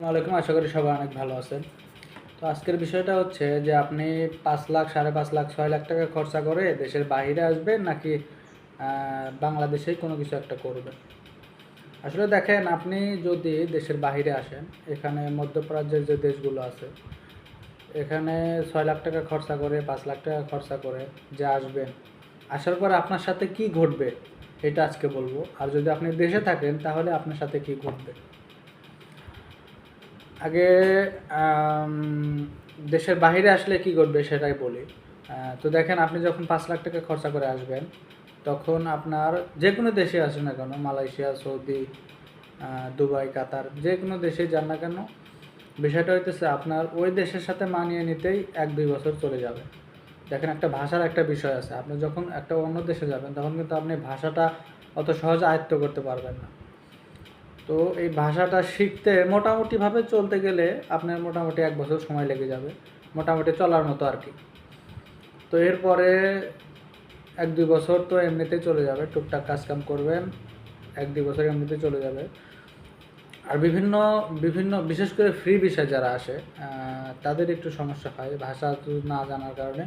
ওয়ালাইকুম, আশা করি সবাই অনেক ভালো আছেন। তো আজকের বিষয়টা হচ্ছে যে আপনি ৫,০০,০০০, ৫,৫০,০০০, ৬,০০,০০০ টাকা খরচা করে দেশের বাইরে আসবেন নাকি বাংলাদেশেই কোনো কিছু একটা করবেন। আসলে দেখেন, আপনি যদি দেশের বাইরে আসেন, এখানে মধ্যপ্রাচ্যের যে দেশগুলো আছে, এখানে ৬,০০,০০০ টাকা খরচা করে, ৫,০০,০০০ টাকা খরচা করে যে আসবেন, আসার পর আপনার সাথে কি ঘটবে এটা আজকে বলবো। আর যদি আপনি দেশে থাকেন তাহলে আপনার সাথে কি ঘটবে। আগে আম, দেশের বাইরে আসলে কি ঘটবে সেটাই বলি। তো দেখেন, আপনি যখন ৫,০০,০০০ টাকা খরচা করে আসবেন, তখন আপনার যে কোনো দেশে আসেন না কেন, মালয়েশিয়া, সৌদি, দুবাই, কাতার, যে কোনো দেশে যান না কেন, বিষয়টা হইতেছে আপনার ওই দেশের সাথে মানিয়ে নিতেই ১-২ বছর চলে যাবে। দেখেন, একটা ভাষার একটা বিষয় আছে। আপনি যখন একটা অন্য দেশে যাবেন তখন কিন্তু আপনি ভাষাটা অত সহজে আয়ত্ত করতে পারবেন না। তো এই ভাষাটা শিখতে মোটামুটিভাবে চলতে গেলে আপনার মোটামুটি ১ বছর সময় লেগে যাবে, মোটামুটি চলার মতো আর কি। তো এরপরে ১-২ বছর তো এমনিতেই চলে যাবে, টুকটাক কাজকাম করবেন, ১-২ বছর এমনিতেই চলে যাবে। আর বিভিন্ন বিভিন্ন বিশেষ করে ফ্রি ভিসায় যারা আসে, তাদের একটু সমস্যা হয়, ভাষা না জানার কারণে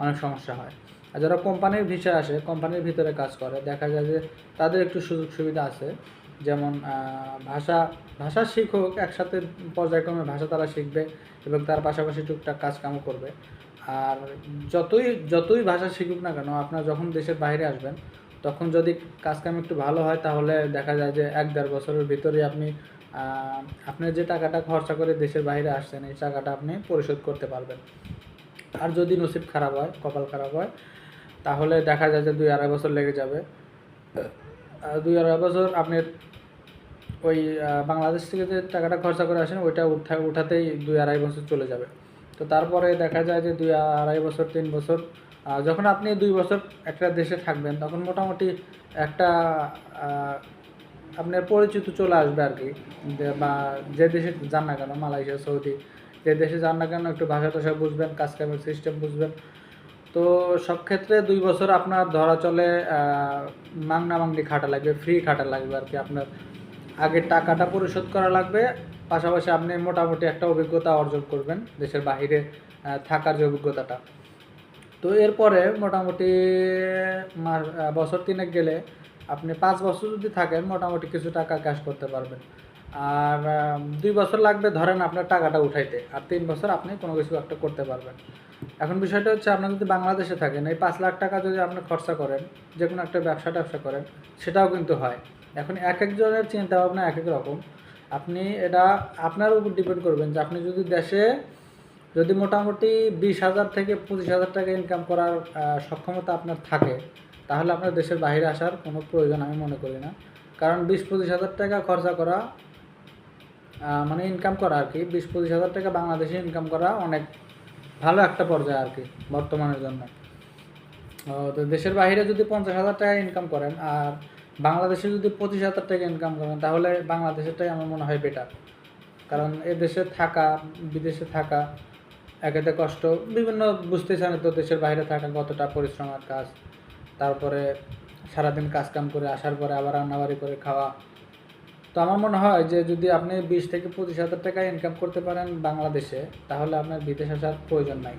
অনেক সমস্যা হয়। আর যারা কোম্পানির ভিসায় আসে, কোম্পানির ভিতরে কাজ করে, দেখা যায় যে তাদের একটু সুযোগ সুবিধা আছে। যেমন ভাষা ভাষা শিখুক একসাথে, পর্যায়ক্রমে ভাষা তারা শিখবে এবং তার পাশাপাশি টুকটাক কাজকামও করবে। আর যতই যতই ভাষা শিখুক না কেন, আপনার যখন দেশের বাইরে আসবেন তখন যদি কাজকাম একটু ভালো হয় তাহলে দেখা যায় যে ১-১.৫ বছরের ভিতরেই আপনি আপনার যে টাকাটা খরচা করে দেশের বাইরে আসছেন এই টাকাটা আপনি পরিশোধ করতে পারবেন। আর যদি নসিব খারাপ হয়, কপাল খারাপ হয়, তাহলে দেখা যায় যে ২-২.৫ বছর লেগে যাবে। ২-২.৫ বছর আপনার ওই বাংলাদেশ থেকে যে টাকাটা খরচা করে আসেন ওইটা উঠাতেই ২-২.৫ বছর চলে যাবে। তো তারপরে দেখা যায় যে ২-২.৫ বছর, ৩ বছর, যখন আপনি ২ বছর একটা দেশে থাকবেন তখন মোটামুটি একটা আপনার পরিচিত চলে আসবে আর কি। বা যে দেশে যান না কেন, মালয়েশিয়া, সৌদি, যে দেশে যান না কেন, একটু ভাষা টাষা বুঝবেন, কাজ কামের সিস্টেম বুঝবেন। তো সব ক্ষেত্রে ২ বছর আপনার ধরা চলে মাংনা মাংনি খাটা লাগবে, ফ্রি খাটা লাগবে আর কি। আপনার আগে টাকাটা পরিশোধ করা লাগবে, পাশাপাশি আপনি মোটামুটি একটা অভিজ্ঞতা অর্জন করবেন দেশের বাহিরে থাকার যে অভিজ্ঞতাটা। তো এরপরে মোটামুটি বছর ৩ গেলে আপনি ৫ বছর যদি থাকেন মোটামুটি কিছু টাকা ক্যাশ করতে পারবেন। আর ২ বছর লাগবে ধরেন আপনার টাকাটা উঠাইতে, আর ৩ বছর আপনি কোনো কিছু একটা করতে পারবেন। এখন বিষয়টা হচ্ছে, আপনার যদি বাংলাদেশে থাকেন, এই ৫,০০,০০০ টাকা যদি আপনি খরচা করেন, যে কোনো একটা ব্যবসা করেন, সেটাও কিন্তু হয়। এখন এক একজনের চিন্তা ভাবনা এক এক রকম। আপনি এটা আপনার উপর ডিপেন্ড করবেন যে আপনি যদি দেশে যদি মোটামুটি ২০,০০০ থেকে ২৫,০০০ টাকা ইনকাম করার সক্ষমতা আপনার থাকে, তাহলে আপনার দেশের বাইরে আসার কোনো প্রয়োজন আমি মনে করি না। কারণ ২০-২৫,০০০ টাকা খরচা করা মানে ইনকাম করা আর কি, ২০-২৫,০০০ টাকা বাংলাদেশে ইনকাম করা অনেক ভালো একটা পর্যায়ে আর কি বর্তমানের জন্য। তো দেশের বাইরে যদি ৫০,০০০ টাকা ইনকাম করেন আর বাংলাদেশে যদি ২৫,০০০ টাকা ইনকাম করেন, তাহলে বাংলাদেশেরটাই আমার মনে হয় বেটার। কারণ এ দেশে থাকা, বিদেশে থাকা একেতে কষ্ট, বিভিন্ন বুঝতেছেন তো দেশের বাইরে থাকা কতটা পরিশ্রমের কাজ। তারপরে সারাদিন কাজকাম করে আসার পরে আবার রান্নাবাড়ি করে খাওয়া। তো আমার মনে হয় যে যদি আপনি ২০ থেকে ২৫,০০০ টাকা ইনকাম করতে পারেন বাংলাদেশে, তাহলে আপনার বিদেশ আসার প্রয়োজন নাই।